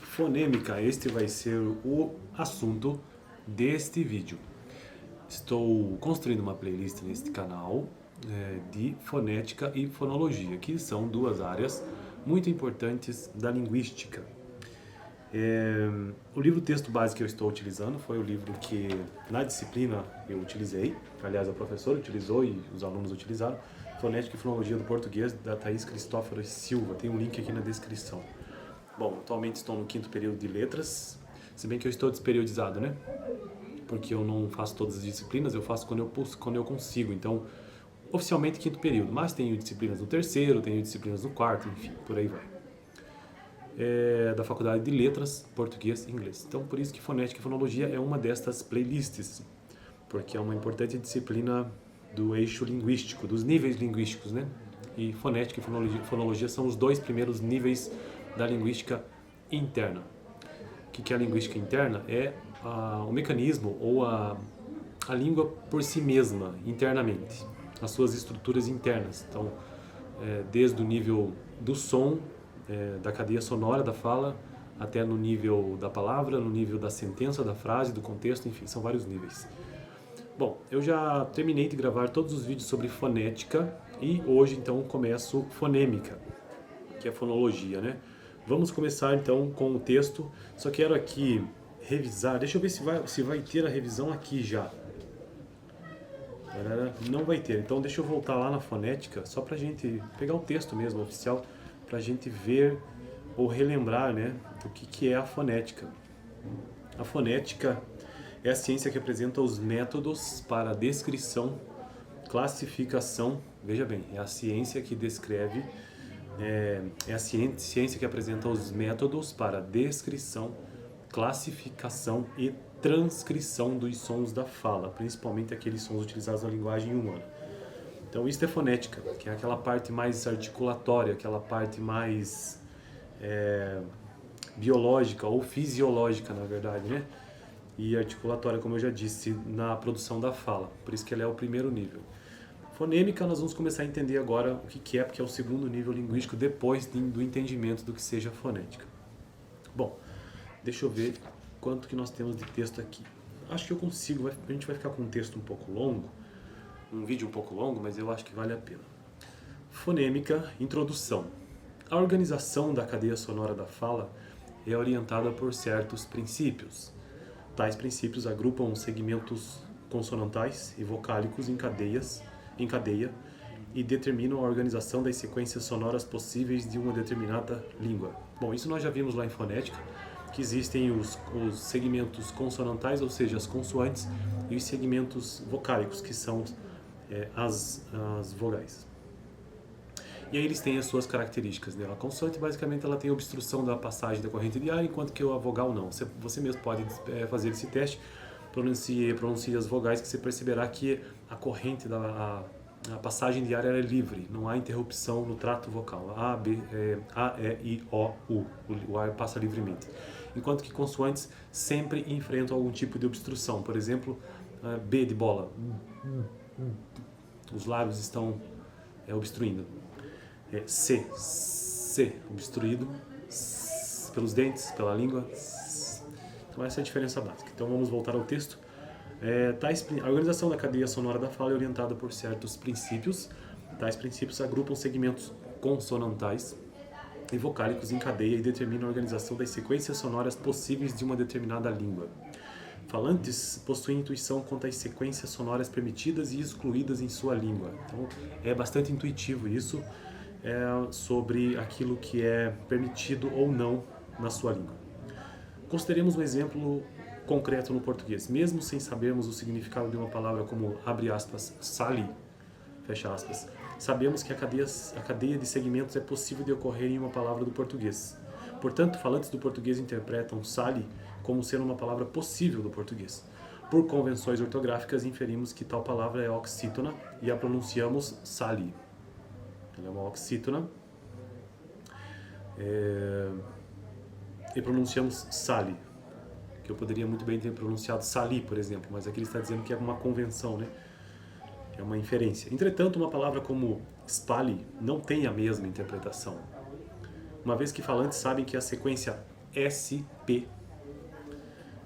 Fonêmica, este vai ser o assunto deste vídeo. Estou construindo uma playlist neste canal de fonética e fonologia, que são duas áreas muito importantes da linguística. O livro texto base que eu estou utilizando foi o livro que na disciplina eu utilizei, aliás a professora utilizou e os alunos utilizaram, Fonética e Fonologia do Português, da Thaís Cristófaro Silva, tem um link aqui na descrição. Bom, atualmente estou no 5º período de letras, se bem que eu estou desperiodizado, né? Porque eu não faço todas as disciplinas, eu faço quando eu consigo, então oficialmente 5º período, mas tenho disciplinas no 3º, tenho disciplinas no 4º, enfim, por aí vai. Da Faculdade de Letras, Português e Inglês. Então, por isso que Fonética e Fonologia é uma destas playlists, porque é uma importante disciplina do eixo linguístico, dos níveis linguísticos, né? E Fonética e Fonologia são os dois primeiros níveis da linguística interna. O que é a linguística interna? É o mecanismo ou a língua por si mesma, internamente, as suas estruturas internas. Então, desde o nível do som, da cadeia sonora da fala, até no nível da palavra, no nível da sentença, da frase, do contexto, enfim, são vários níveis. Bom, eu já terminei de gravar todos os vídeos sobre fonética e hoje então começo fonêmica, que é fonologia, né? Vamos começar então com o texto, só quero aqui revisar, deixa eu ver se vai ter a revisão aqui já. Não vai ter, então deixa eu voltar lá na fonética, só pra gente pegar o texto mesmo, oficial, pra gente ver ou relembrar, né, o que é a fonética. A fonética é a ciência que apresenta os métodos para descrição, classificação, veja bem, é a ciência que descreve, é a ciência que apresenta os métodos para descrição, classificação e transcrição dos sons da fala, principalmente aqueles sons utilizados na linguagem humana. Então isso é fonética, que é aquela parte mais articulatória, aquela parte mais biológica ou fisiológica, na verdade, né? E articulatória, como eu já disse, na produção da fala. Por isso que ela é o primeiro nível. Fonêmica nós vamos começar a entender agora o que é, porque é o segundo nível linguístico depois do entendimento do que seja fonética. Bom, deixa eu ver quanto que nós temos de texto aqui. Acho que eu consigo, a gente vai ficar com um texto um pouco longo, um vídeo um pouco longo, mas eu acho que vale a pena. Fonêmica, introdução. A organização da cadeia sonora da fala é orientada por certos princípios. Tais princípios agrupam segmentos consonantais e vocálicos em cadeia e determinam a organização das sequências sonoras possíveis de uma determinada língua. Bom, isso nós já vimos lá em fonética, que existem os segmentos consonantais, ou seja, as consoantes, e os segmentos vocálicos, que são as vogais. E aí eles têm as suas características, né? A consoante, basicamente, ela tem obstrução da passagem da corrente de ar, enquanto que a vogal não. Você mesmo pode fazer esse teste, pronuncie as vogais, que você perceberá que a corrente, a passagem de ar é livre, não há interrupção no trato vocal. A, E, I, O, U. O ar passa livremente. Enquanto que consoantes sempre enfrentam algum tipo de obstrução. Por exemplo, B de bola. Os lábios estão obstruindo. C, obstruído pelos dentes, pela língua. Então essa é a diferença básica. Então vamos voltar ao texto. A organização da cadeia sonora da fala é orientada por certos princípios. Tais princípios agrupam segmentos consonantais e vocálicos em cadeia e determinam a organização das sequências sonoras possíveis de uma determinada língua. Falantes possuem intuição quanto às sequências sonoras permitidas e excluídas em sua língua. Então é bastante intuitivo isso, sobre aquilo que é permitido ou não na sua língua. Consideremos um exemplo concreto no português. Mesmo sem sabermos o significado de uma palavra como, abre aspas, sali, fecha aspas, sabemos que a cadeia de segmentos é possível de ocorrer em uma palavra do português. Portanto, falantes do português interpretam sali como sendo uma palavra possível do português. Por convenções ortográficas, inferimos que tal palavra é oxítona e a pronunciamos sali. Ela é uma oxítona e pronunciamos sali, que eu poderia muito bem ter pronunciado sali, por exemplo, mas aqui ele está dizendo que é uma convenção, né? É uma inferência. Entretanto, uma palavra como spali não tem a mesma interpretação. uma vez que falantes sabem que a sequência SP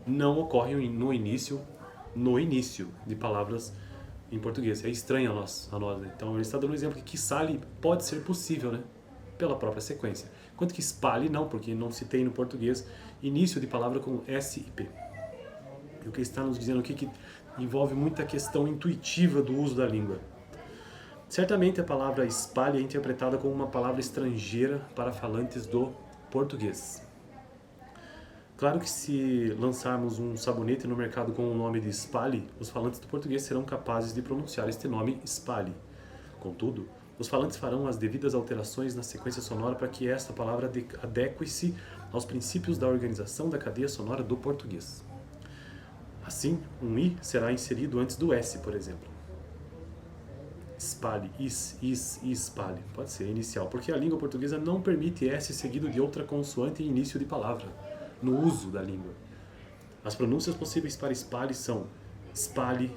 não ocorre no início de palavras em português. É estranho a nós, né? Então ele está dando um exemplo que sale pode ser possível, né? Pela própria sequência. Enquanto que spali não, porque não se tem no português início de palavra com S e P. E o que está nos dizendo aqui que envolve muita questão intuitiva do uso da língua. Certamente a palavra spali é interpretada como uma palavra estrangeira para falantes do português. Claro que se lançarmos um sabonete no mercado com o nome de Spali, os falantes do português serão capazes de pronunciar este nome Spali. Contudo, os falantes farão as devidas alterações na sequência sonora para que esta palavra adeque-se aos princípios da organização da cadeia sonora do português. Assim, um I será inserido antes do S, por exemplo. Spali, spali, pode ser inicial, porque a língua portuguesa não permite S seguido de outra consoante em início de palavra, no uso da língua. As pronúncias possíveis para spali são spali,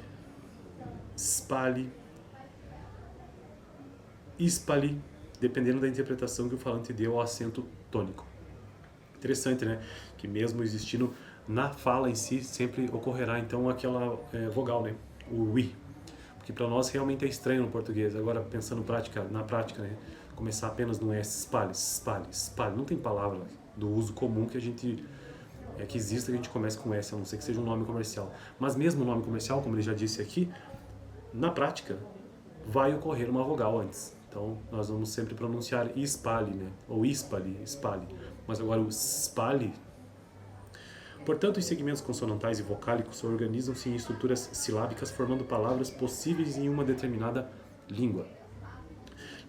spali, ispali, dependendo da interpretação que o falante deu ao acento tônico. Interessante, né? Que mesmo existindo na fala em si, sempre ocorrerá então aquela vogal, né? O I. Porque para nós realmente é estranho no português. Agora, pensando na prática, né? Começar apenas no S, spali, spali, spali. Não tem palavra do uso comum que exista que a gente comece com S, a não ser que seja um nome comercial. Mas mesmo o nome comercial, como ele já disse aqui, na prática vai ocorrer uma vogal antes. Então nós vamos sempre pronunciar ispali, né? Ou ispali, spali. Mas agora o spali. Portanto, os segmentos consonantais e vocálicos organizam-se em estruturas silábicas formando palavras possíveis em uma determinada língua.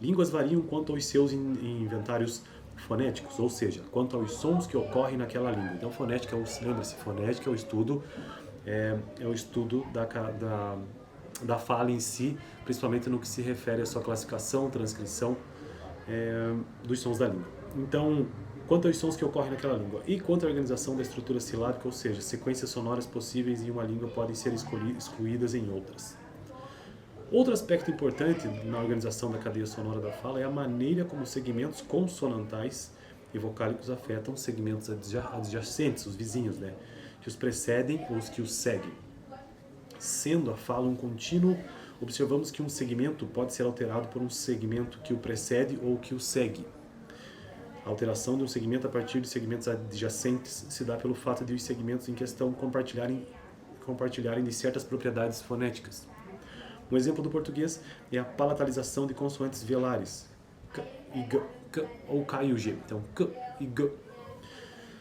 Línguas variam quanto aos seus inventários fonéticos, ou seja, quanto aos sons que ocorrem naquela língua. Então, fonética, lembra-se, fonética é o estudo da fala em si, principalmente no que se refere à sua classificação, transcrição dos sons da língua. Então, quanto aos sons que ocorrem naquela língua e quanto à organização da estrutura silábica, ou seja, sequências sonoras possíveis em uma língua podem ser excluídas em outras. Outro aspecto importante na organização da cadeia sonora da fala é a maneira como os segmentos consonantais e vocálicos afetam os segmentos adjacentes, os vizinhos, né, que os precedem ou os que os seguem. Sendo a fala um contínuo, observamos que um segmento pode ser alterado por um segmento que o precede ou que o segue. A alteração de um segmento a partir de segmentos adjacentes se dá pelo fato de os segmentos em questão compartilharem de certas propriedades fonéticas. Um exemplo do português é a palatalização de consoantes velares, k e g, k ou k e o g. Então, k e g.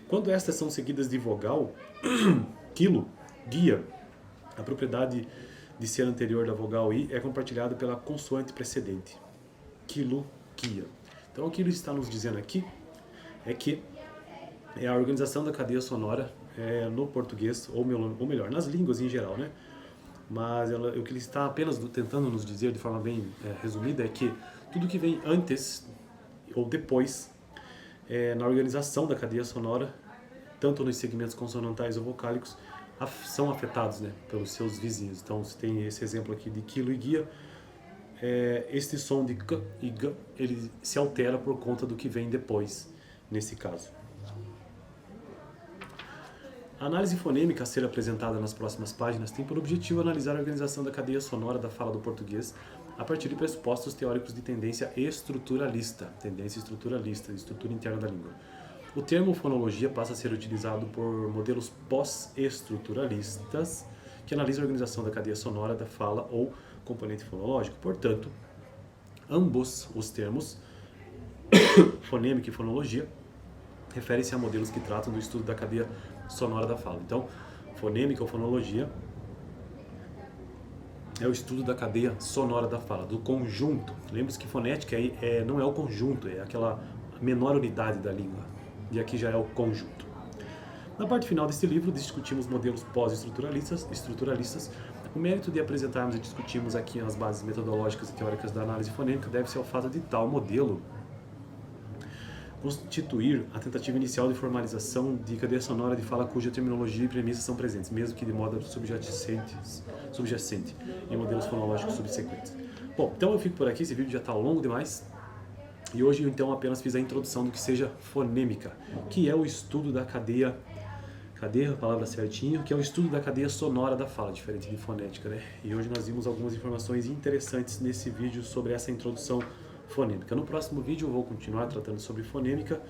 Quando estas são seguidas de vogal, quilo, guia, a propriedade de ser anterior da vogal i é compartilhada pela consoante precedente, quilo, guia. Então, o que ele está nos dizendo aqui é que a organização da cadeia sonora no português, ou melhor, nas línguas em geral, né? Mas o que ele está apenas tentando nos dizer de forma bem resumida é que tudo que vem antes ou depois na organização da cadeia sonora, tanto nos segmentos consonantais ou vocálicos, são afetados, né, pelos seus vizinhos. Então, se tem esse exemplo aqui de quilo e guia, este som de k e g, ele se altera por conta do que vem depois, nesse caso. A análise fonêmica a ser apresentada nas próximas páginas tem por objetivo analisar a organização da cadeia sonora da fala do português a partir de pressupostos teóricos de tendência estruturalista, estrutura interna da língua. O termo fonologia passa a ser utilizado por modelos pós-estruturalistas que analisam a organização da cadeia sonora da fala ou componente fonológico. Portanto, ambos os termos, fonêmica e fonologia, referem-se a modelos que tratam do estudo da cadeia sonora da fala. Então, fonêmica ou fonologia é o estudo da cadeia sonora da fala, do conjunto. Lembre-se que fonética não é o conjunto, é aquela menor unidade da língua. E aqui já é o conjunto. Na parte final deste livro, discutimos modelos pós-estruturalistas. O mérito de apresentarmos e discutirmos aqui as bases metodológicas e teóricas da análise fonêmica deve-se ao fato de tal modelo constituir a tentativa inicial de formalização de cadeia sonora de fala cuja terminologia e premissas são presentes, mesmo que de modo subjacente em modelos fonológicos subsequentes. Bom, então eu fico por aqui, esse vídeo já está longo demais. E hoje, então, apenas fiz a introdução do que seja fonêmica, que é o estudo da cadeia... Cadê a palavra certinho? Que é o estudo da cadeia sonora da fala, diferente de fonética, né? E hoje nós vimos algumas informações interessantes nesse vídeo sobre essa introdução fonêmica. No próximo vídeo eu vou continuar tratando sobre fonêmica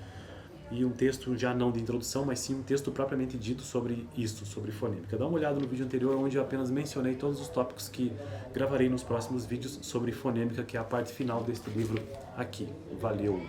e um texto já não de introdução, mas sim um texto propriamente dito sobre isso, sobre fonêmica. Dá uma olhada no vídeo anterior, onde eu apenas mencionei todos os tópicos que gravarei nos próximos vídeos sobre fonêmica, que é a parte final deste livro aqui. Valeu!